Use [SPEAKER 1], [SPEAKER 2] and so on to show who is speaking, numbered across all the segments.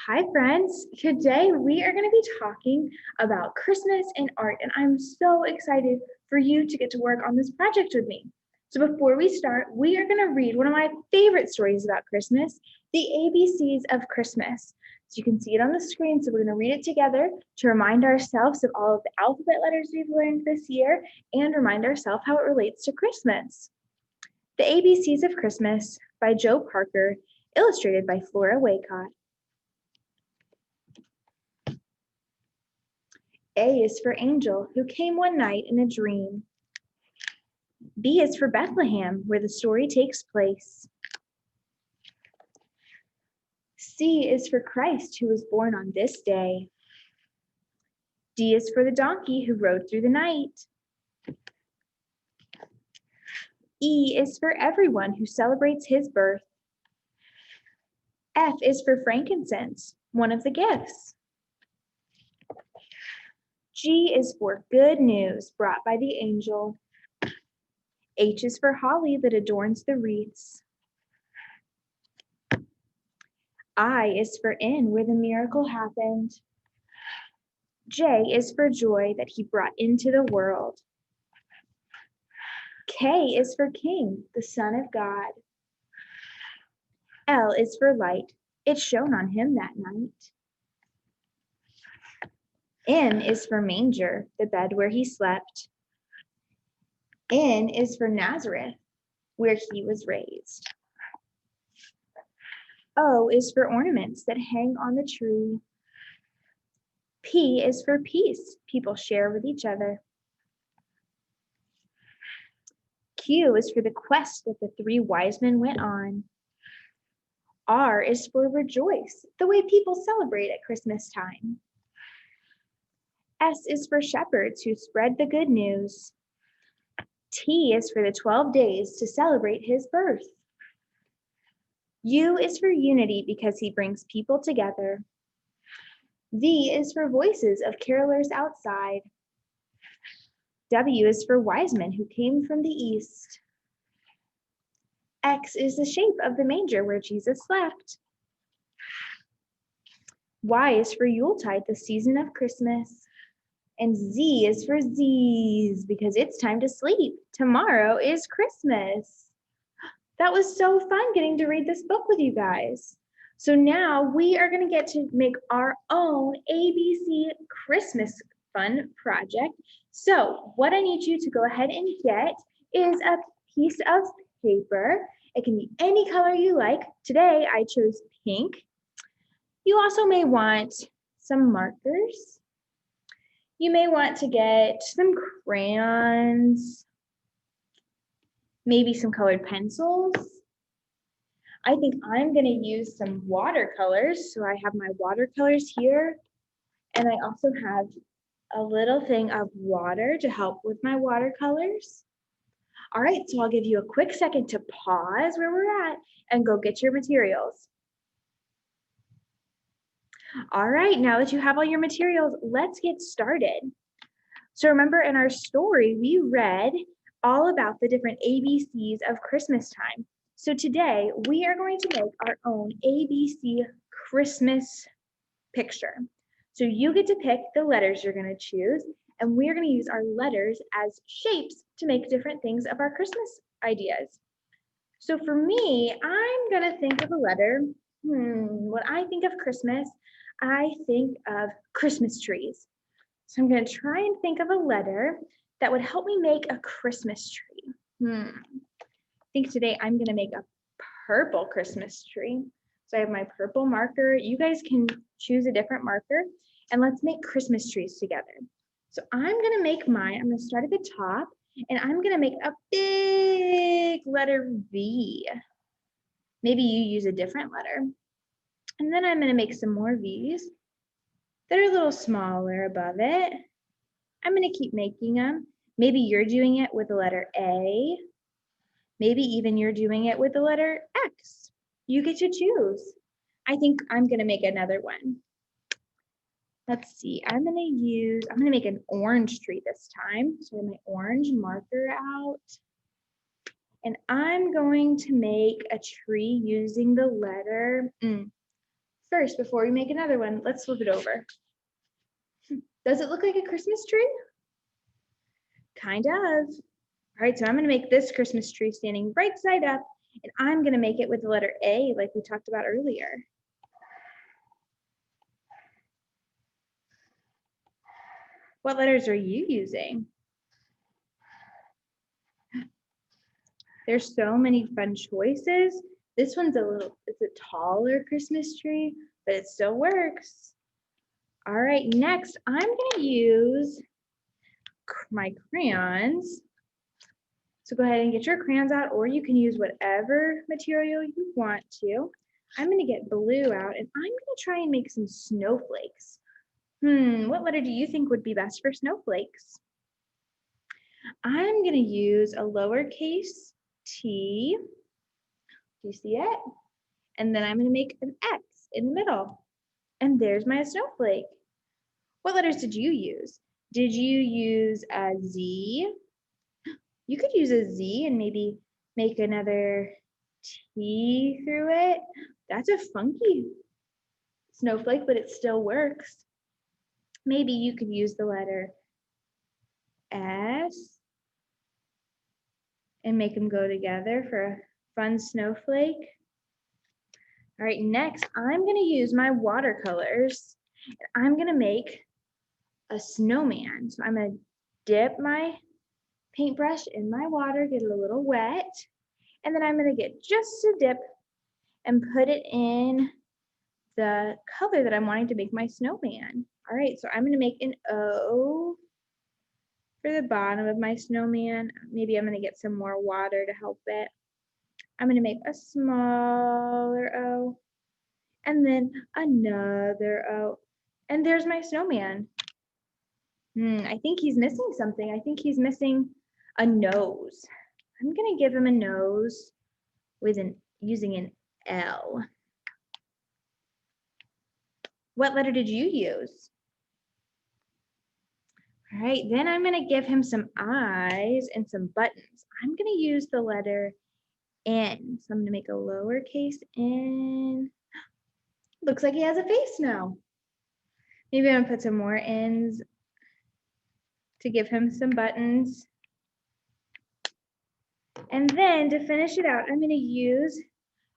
[SPEAKER 1] Hi, friends. Today we are going to be talking about Christmas and art, and I'm so excited for you to get to work on this project with me. So, before we start, we are going to read one of my favorite stories about Christmas, the ABCs of Christmas. So, you can see it on the screen. So, we're going to read it together to remind ourselves of all of the alphabet letters we've learned this year and remind ourselves how it relates to Christmas. The ABCs of Christmas by Joe Parker, illustrated by Flora Waycott. A is for angel, who came one night in a dream. B is for Bethlehem, where the story takes place. C is for Christ, who was born on this day. D is for the donkey who rode through the night. E is for everyone who celebrates his birth. F is for frankincense, one of the gifts. G is for good news brought by the angel. H is for holly that adorns the wreaths. I is for in, where the miracle happened. J is for joy that he brought into the world. K is for king, the Son of God. L is for light. It shone on him that night. M is for manger, the bed where he slept. N is for Nazareth, where he was raised. O is for ornaments that hang on the tree. P is for peace people share with each other. Q is for the quest that the three wise men went on. R is for rejoice, the way people celebrate at Christmas time. S is for shepherds who spread the good news. T is for the 12 days to celebrate his birth. U is for unity because he brings people together. V is for voices of carolers outside. W is for wise men who came from the east. X is the shape of the manger where Jesus slept. Y is for Yuletide, the season of Christmas. And Z is for Z's because it's time to sleep. Tomorrow is Christmas. That was so fun getting to read this book with you guys. So now we are going to get to make our own ABC Christmas fun project. So what I need you to go ahead and get is a piece of paper. It can be any color you like. Today I chose pink. You also may want some markers. You may want to get some crayons, maybe some colored pencils. I think I'm going to use some watercolors. So I have my watercolors here, and I also have a little thing of water to help with my watercolors. All right, so I'll give you a quick second to pause where we're at and go get your materials. All right, now that you have all your materials, let's get started. So remember in our story, we read all about the different ABCs of Christmas time. So today we are going to make our own ABC Christmas picture. So you get to pick the letters you're going to choose, and we're going to use our letters as shapes to make different things of our Christmas ideas. So for me, I'm going to think of a letter. When I think of Christmas, I think of Christmas trees. So I'm going to try and think of a letter that would help me make a Christmas tree. I think today I'm going to make a purple Christmas tree. So I have my purple marker. You guys can choose a different marker, and let's make Christmas trees together. So I'm going to make mine. I'm going to start at the top, and I'm going to make a big letter V. Maybe you use a different letter. And then I'm going to make some more V's that are a little smaller above it. I'm going to keep making them. Maybe you're doing it with the letter A. Maybe even you're doing it with the letter X. You get to choose. I think I'm going to make another one. Let's see. I'm going to make an orange tree this time. So I have my orange marker out. And I'm going to make a tree using the letter First, before we make another one, let's flip it over. Does it look like a Christmas tree? Kind of. All right, so I'm going to make this Christmas tree standing right side up, and I'm going to make it with the letter A like we talked about earlier. What letters are you using? There's so many fun choices. This one's it's a taller Christmas tree, but it still works. All right, next I'm gonna use my crayons. So go ahead and get your crayons out, or you can use whatever material you want to. I'm gonna get blue out, and I'm gonna try and make some snowflakes. What letter do you think would be best for snowflakes? I'm gonna use a lowercase t. Do you see it? And then I'm gonna make an X in the middle. And there's my snowflake. What letters did you use? Did you use a Z? You could use a Z and maybe make another T through it. That's a funky snowflake, but it still works. Maybe you could use the letter S and make them go together for a fun snowflake. All right, next I'm gonna use my watercolors. I'm gonna make a snowman. So I'm gonna dip my paintbrush in my water, get it a little wet, and then I'm gonna get just a dip and put it in the color that I'm wanting to make my snowman. All right, so I'm gonna make an O for the bottom of my snowman. Maybe I'm gonna get some more water to help it. I'm gonna make a smaller O, and then another O, and there's my snowman. I think he's missing something. I think he's missing a nose. I'm gonna give him a nose with using an L. What letter did you use? All right, then I'm gonna give him some eyes and some buttons. I'm gonna use the letter N. So I'm gonna make a lowercase n. Looks like he has a face now. Maybe I'm gonna put some more N's to give him some buttons. And then to finish it out, I'm gonna use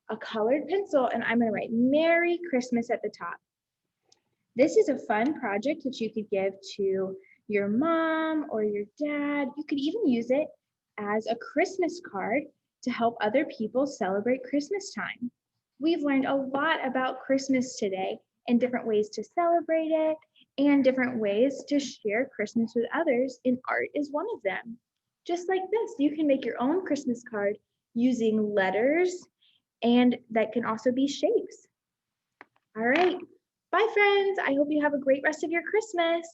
[SPEAKER 1] a colored pencil and I'm gonna write Merry Christmas at the top. This is a fun project that you could give to your mom or your dad. You could even use it as a Christmas card to help other people celebrate Christmas time. We've learned a lot about Christmas today and different ways to celebrate it and different ways to share Christmas with others, and art is one of them. Just like this, you can make your own Christmas card using letters, and that can also be shapes. All right, bye friends. I hope you have a great rest of your Christmas.